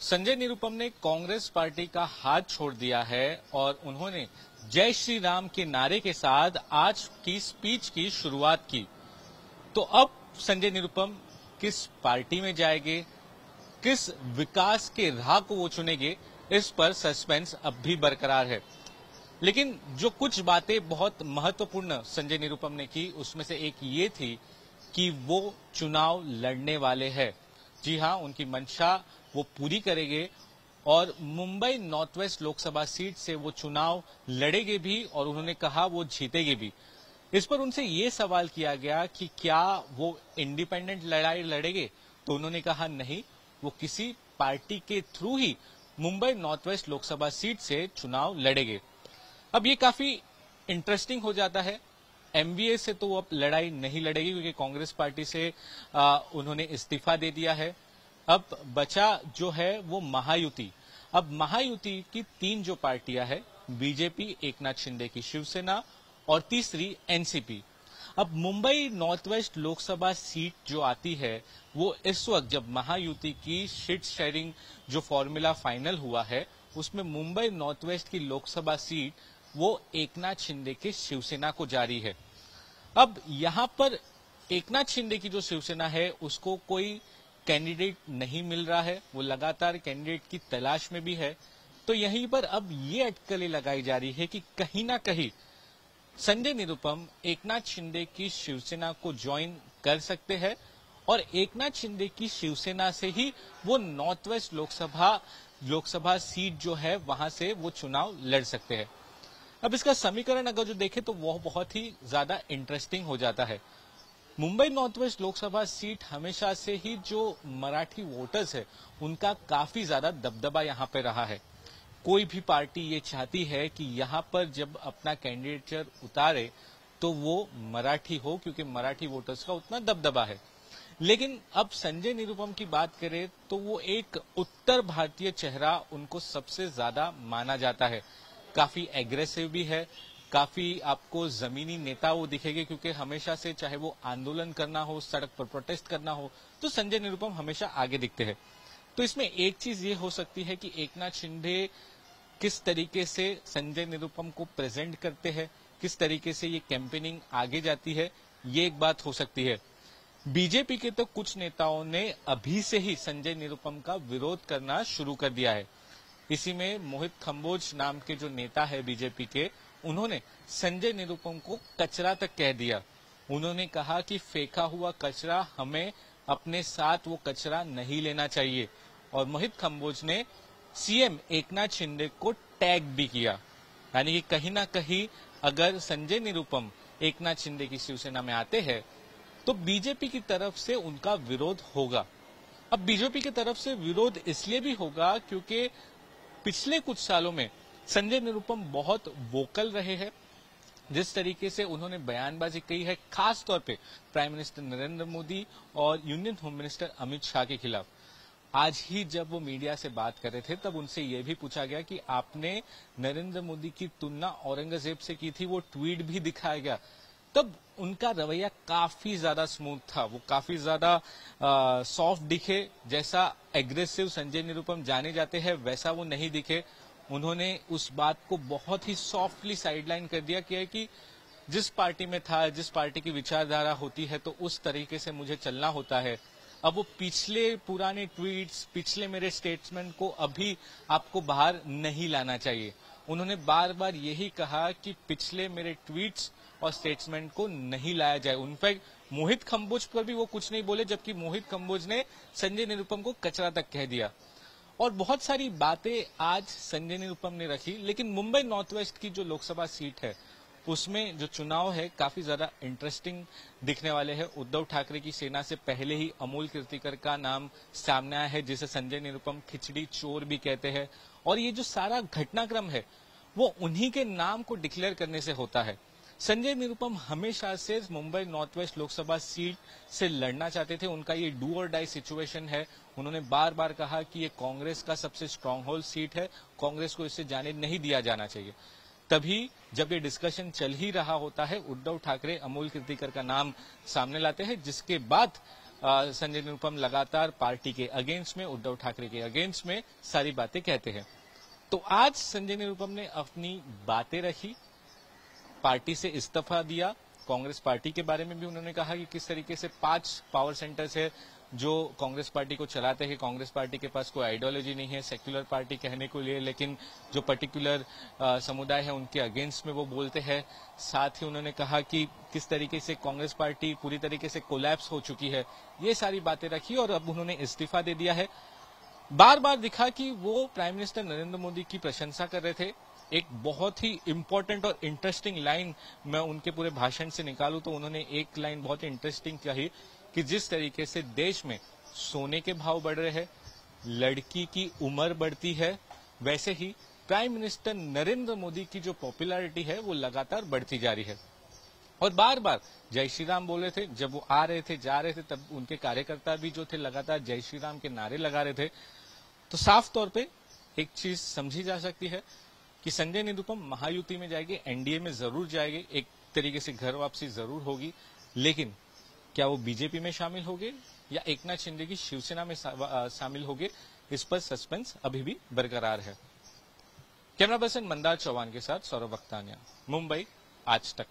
संजय निरुपम ने कांग्रेस पार्टी का हाथ छोड़ दिया है और उन्होंने जय श्री राम के नारे के साथ आज की स्पीच की शुरुआत की। तो अब संजय निरुपम किस पार्टी में जाएंगे, किस विकास के राह को वो चुनेंगे, इस पर सस्पेंस अब भी बरकरार है। लेकिन जो कुछ बातें बहुत महत्वपूर्ण संजय निरुपम ने की, उसमें से एक ये थी कि वो चुनाव लड़ने वाले हैं। जी हां, उनकी मंशा वो पूरी करेंगे और Mumbai north west Lok Sabha seat से वो चुनाव लड़ेंगे भी और उन्होंने कहा वो जीतेंगे भी। इस पर उनसे ये सवाल किया गया कि क्या वो इंडिपेंडेंट लड़ाई लड़ेंगे, तो उन्होंने कहा नहीं, वो किसी पार्टी के थ्रू ही Mumbai north west Lok Sabha seat से चुनाव लड़ेंगे। अब ये काफी इंटरेस्टिंग हो जाता है। एमवीए से तो वो अब लड़ाई नहीं लड़ेगी क्योंकि कांग्रेस पार्टी से उन्होंने इस्तीफा दे दिया है। अब बचा जो है वो महायुति। अब महायुति की तीन जो पार्टियां हैं, बीजेपी, एकनाथ शिंदे की शिवसेना और तीसरी एनसीपी। अब Mumbai north west Lok Sabha seat जो आती है वो इस वक्त जब महायुति की सीट शेयरिंग जो फॉर्मूला फाइनल हुआ है उसमें मुंबई नॉर्थ वेस्ट की लोकसभा सीट वो एकनाथ शिंदे के शिवसेना को जारी है। अब यहां पर एकनाथ शिंदे की जो शिवसेना है उसको कोई कैंडिडेट नहीं मिल रहा है, वो लगातार कैंडिडेट की तलाश में भी है। तो यहीं पर अब ये अटकलें लगाई जा रही है कि कहीं ना कहीं संजय निरुपम एकनाथ शिंदे की शिवसेना को ज्वाइन कर सकते हैं और एकनाथ शिंदे की शिवसेना से ही वो नॉर्थ वेस्ट लोकसभा सीट जो है वहां से वो चुनाव लड़ सकते हैं। अब इसका समीकरण अगर जो देखें तो वह बहुत ही ज्यादा इंटरेस्टिंग हो जाता है। Mumbai north west Lok Sabha seat हमेशा से ही जो मराठी वोटर्स है उनका काफी ज्यादा दबदबा यहां पे रहा है। कोई भी पार्टी ये चाहती है कि यहां पर जब अपना कैंडिडेचर उतारे तो वो मराठी हो, क्योंकि मराठी वोटर्स का उतना दबदबा है। लेकिन अब संजय निरुपम की बात करें तो वो एक उत्तर भारतीय चेहरा उनको सबसे ज्यादा माना जाता है। काफी एग्रेसिव भी है, काफी आपको जमीनी नेता वो दिखेंगे क्योंकि हमेशा से चाहे वो आंदोलन करना हो, सड़क पर प्रोटेस्ट करना हो, तो संजय निरुपम हमेशा आगे दिखते हैं। तो इसमें एक चीज ये हो सकती है कि एकनाथ शिंदे किस तरीके से संजय निरुपम को प्रेजेंट करते हैं, किस तरीके से ये कैंपेनिंग आगे जाती है, ये एक बात हो सकती है। बीजेपी के तो कुछ नेताओं ने अभी से ही संजय निरुपम का विरोध करना शुरू कर दिया है। इसी में मोहित खम्बोज नाम के जो नेता है बीजेपी के, उन्होंने संजय निरुपम को कचरा तक कह दिया। उन्होंने कहा कि फेंका हुआ कचरा, हमें अपने साथ वो कचरा नहीं लेना चाहिए। और मोहित खम्बोज ने सीएम एकनाथ शिंदे को टैग भी किया। यानी कि कहीं ना कहीं अगर संजय निरुपम एकनाथ शिंदे की शिवसेना में आते हैं तो बीजेपी की तरफ से उनका विरोध होगा। अब बीजेपी की तरफ से विरोध इसलिए भी होगा क्योंकि पिछले कुछ सालों में संजय निरुपम बहुत वोकल रहे हैं। जिस तरीके से उन्होंने बयानबाजी की है, खास तौर पे प्राइम मिनिस्टर नरेंद्र मोदी और union home minister Amit Shah के खिलाफ। आज ही जब वो मीडिया से बात कर रहे थे तब उनसे यह भी पूछा गया कि आपने नरेंद्र मोदी की तुलना औरंगजेब से की थी, वो ट्वीट भी दिखाया गया। तब उनका रवैया काफी ज्यादा स्मूथ था, वो काफी ज्यादा सॉफ्ट दिखे। जैसा एग्रेसिव संजय निरुपम जाने जाते हैं वैसा वो नहीं दिखे। उन्होंने उस बात को बहुत ही सॉफ्टली साइडलाइन कर दिया कि जिस पार्टी में था, जिस पार्टी की विचारधारा होती है तो उस तरीके से मुझे चलना होता है। अब वो पिछले पुराने ट्वीट्स, पिछले मेरे स्टेटमेंट को अभी आपको बाहर नहीं लाना चाहिए। उन्होंने बार बार यही कहा कि पिछले मेरे ट्वीट्स और स्टेटमेंट को नहीं लाया जाए। इनफैक्ट मोहित खम्बोज पर भी वो कुछ नहीं बोले, जबकि मोहित खम्बोज ने संजय निरुपम को कचरा तक कह दिया। और बहुत सारी बातें आज संजय निरुपम ने रखी। लेकिन मुंबई नॉर्थ वेस्ट की जो लोकसभा सीट है उसमें जो चुनाव है काफी ज्यादा इंटरेस्टिंग दिखने वाले हैं। उद्धव ठाकरे की सेना से पहले ही अमोल कीर्तिकर का नाम सामने आया है, जिसे संजय निरुपम खिचड़ी चोर भी कहते हैं। और ये जो सारा घटनाक्रम है वो उन्हीं के नाम को डिक्लेयर करने से होता है। संजय निरुपम हमेशा से Mumbai north west Lok Sabha seat से लड़ना चाहते थे। उनका ये डू और डाई सिचुएशन है। उन्होंने बार बार कहा कि ये कांग्रेस का सबसे स्ट्रांग होल्ड सीट है, कांग्रेस को इससे जाने नहीं दिया जाना चाहिए। तभी जब ये डिस्कशन चल ही रहा होता है, उद्धव ठाकरे अमोल कीर्तिकर का नाम सामने लाते हैं, जिसके बाद संजय निरुपम लगातार पार्टी के अगेंस्ट में, उद्धव ठाकरे के अगेंस्ट में सारी बातें कहते हैं। तो आज संजय निरुपम ने अपनी बातें रखी, पार्टी से इस्तीफा दिया। कांग्रेस पार्टी के बारे में भी उन्होंने कहा कि किस तरीके से 5 पावर सेंटर्स है जो कांग्रेस पार्टी को चलाते हैं। कांग्रेस पार्टी के पास कोई आइडियोलॉजी नहीं है, सेक्युलर पार्टी कहने को लिए, लेकिन जो पर्टिकुलर समुदाय है उनके अगेंस्ट में वो बोलते हैं। साथ ही उन्होंने कहा कि किस तरीके से कांग्रेस पार्टी पूरी तरीके से कोलैप्स हो चुकी है, ये सारी बातें रखी और अब उन्होंने इस्तीफा दे दिया है। बार बार दिखा कि वो प्राइम मिनिस्टर नरेंद्र मोदी की प्रशंसा कर रहे थे। एक बहुत ही इंपॉर्टेंट और इंटरेस्टिंग लाइन मैं उनके पूरे भाषण से निकालूं तो उन्होंने एक लाइन बहुत ही इंटरेस्टिंग कही कि जिस तरीके से देश में सोने के भाव बढ़ रहे हैं, लड़की की उम्र बढ़ती है, वैसे ही प्राइम मिनिस्टर नरेंद्र मोदी की जो पॉपुलैरिटी है वो लगातार बढ़ती जा रही है। और बार बार जय श्री राम बोले थे, जब वो आ रहे थे जा रहे थे तब उनके कार्यकर्ता भी जो थे लगातार जय श्री राम के नारे लगा रहे थे। तो साफ तौर पे एक चीज समझी जा सकती है कि संजय निरुपम महायुति में जाएंगे, एनडीए में जरूर जाएंगे, एक तरीके से घर वापसी जरूर होगी, लेकिन क्या वो बीजेपी में शामिल होंगे या एकनाथ शिंदे की शिवसेना में शामिल होंगे, इस पर सस्पेंस अभी भी बरकरार है। कैमरा पर्सन मंदार चौहान के साथ सौरभ वक्तानिया, मुंबई, आज तक।